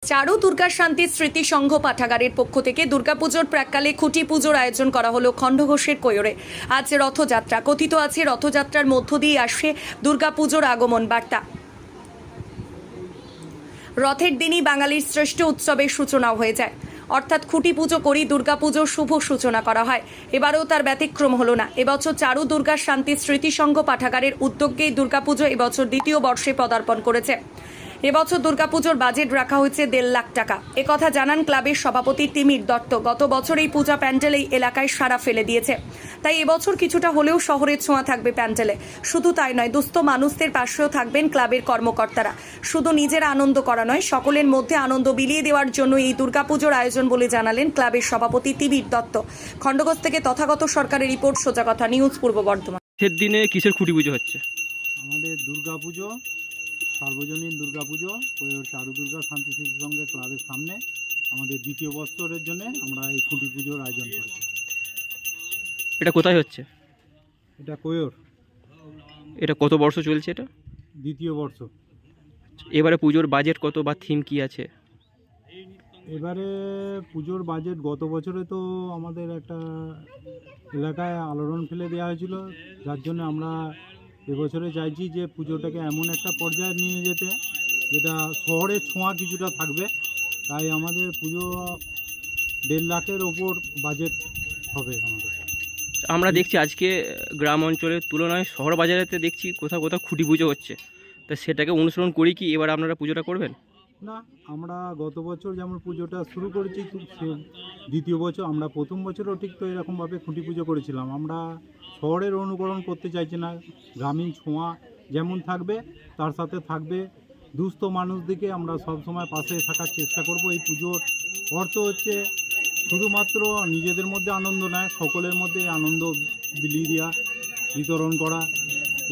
চারু দুর্গা শান্তি স্মৃতি সংঘ পাঠাগারের পক্ষ থেকে দুর্গাপুজোর প্রাক্কালে খুঁটি পুজোর আয়োজন করা হলো খণ্ডঘোষের কৈরে। আজ রথযাত্রা, কথিত আছে রথযাত্রার মধ্য দিয়ে আসে দুর্গাপুজোর আগমন বার্তা। রথের দিনই বাঙালির শ্রেষ্ঠ উৎসবের সূচনাও হয়ে যায়, অর্থাৎ খুঁটি পুজো করেই দুর্গাপুজোর শুভ সূচনা করা হয়। এবারেও তার ব্যতিক্রম হলো না। এবছর চারু দুর্গা শান্তি স্মৃতি সংঘ পাঠাগারের উদ্যোগেই দুর্গাপুজো এবছর দ্বিতীয় বর্ষে পদার্পণ করেছে। এবছর দুর্গাপুজোর বাজেট রাখা হয়েছে 1.5 লাখ টাকা। একথা জানান ক্লাবের সভাপতি তিমির দত্ত। গত বছর এই পূজা প্যান্ডেল এই এলাকায় সাড়া ফেলে দিয়েছে, তাই এবছর কিছুটা হলেও শহরের ছোঁয়া থাকবে প্যান্ডেলে। শুধু তাই নয়, দুস্থ মানুষদের পাশেও থাকবেন ক্লাবের কর্মকর্তারা। শুধু নিজের আনন্দ করা নয়, সকলের মধ্যে আনন্দ বিলিয়ে দেওয়ার জন্য এই দুর্গাপুজোর আয়োজন বলে জানালেন ক্লাবের সভাপতি তিমির দত্ত। খণ্ডঘোষ থেকে তথাগত সরকারের রিপোর্ট, সোজা কথা নিউজ, পূর্ব বর্ধমান। দিনে কিসের খুঁটি পুজো হচ্ছে? আমাদের দুর্গাপুজো, সার্বজনীন দুর্গাপুজো কৈর চারু দুর্গা শান্তি স্মৃতি সংঘের ক্লাবের সামনে আমাদের দ্বিতীয় বৎসরের জন্য আমরা এই খুঁটি পুজোর আয়োজন করেছি। এটা কোথায় হচ্ছে? এটা কৈর, এটা কত বর্ষ চলছে? এটা দ্বিতীয় বর্ষ। এবারে পুজোর বাজেট কত বা থিম কি আছে? এবারে পুজোর বাজেট গত বছরে তো আমাদের একটা এলাকায় আলোড়ন ফেলে দেওয়া হয়েছিল, যার জন্য আমরা এবছরে চাইছি যে পুজোটাকে এমন একটা পর্যায়ে নিয়ে যেতে যেটা শহরের ছোঁয়া কিছুটা থাকবে। তাই আমাদের পুজো 1.5 লাখের ওপর বাজেট হবে আমাদের। আমরা দেখছি আজকে গ্রাম অঞ্চলের তুলনায় শহর বাজারেতে দেখছি কোথাও কোথাও খুঁটি পুজো হচ্ছে, তা সেটাকে অনুসরণ করি কি এবার আপনারা পুজোটা করবেন? না, আমরা গত বছর যেমন পুজোটা শুরু করেছি দ্বিতীয় বছর, আমরা প্রথম বছরও ঠিক তো এরকমভাবে খুঁটি পুজো করেছিলাম। আমরা শহরের অনুকরণ করতে চাইছি না, গ্রামীণ ছোঁয়া যেমন থাকবে তার সাথে থাকবে দুস্থ মানুষদিকে আমরা সবসময় পাশে থাকার চেষ্টা করব। এই পুজোর অর্থ হচ্ছে শুধুমাত্র নিজেদের মধ্যে আনন্দ নয়, সকলের মধ্যে আনন্দ বিলিয়ে দেওয়া, বিতরণ করা।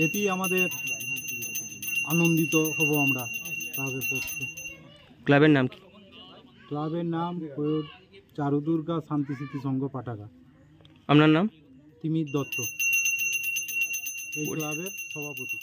এতেই আমাদের আনন্দিত হব আমরা ক্লাবের পক্ষে। ক্লাবের নাম কি? ক্লাবের নাম কৈর চারু দুর্গা শান্তি স্মৃতি সংঘ পাঠাগার। আপনার নাম? তিমির দত্ত, এই ক্লাবের সভাপতি।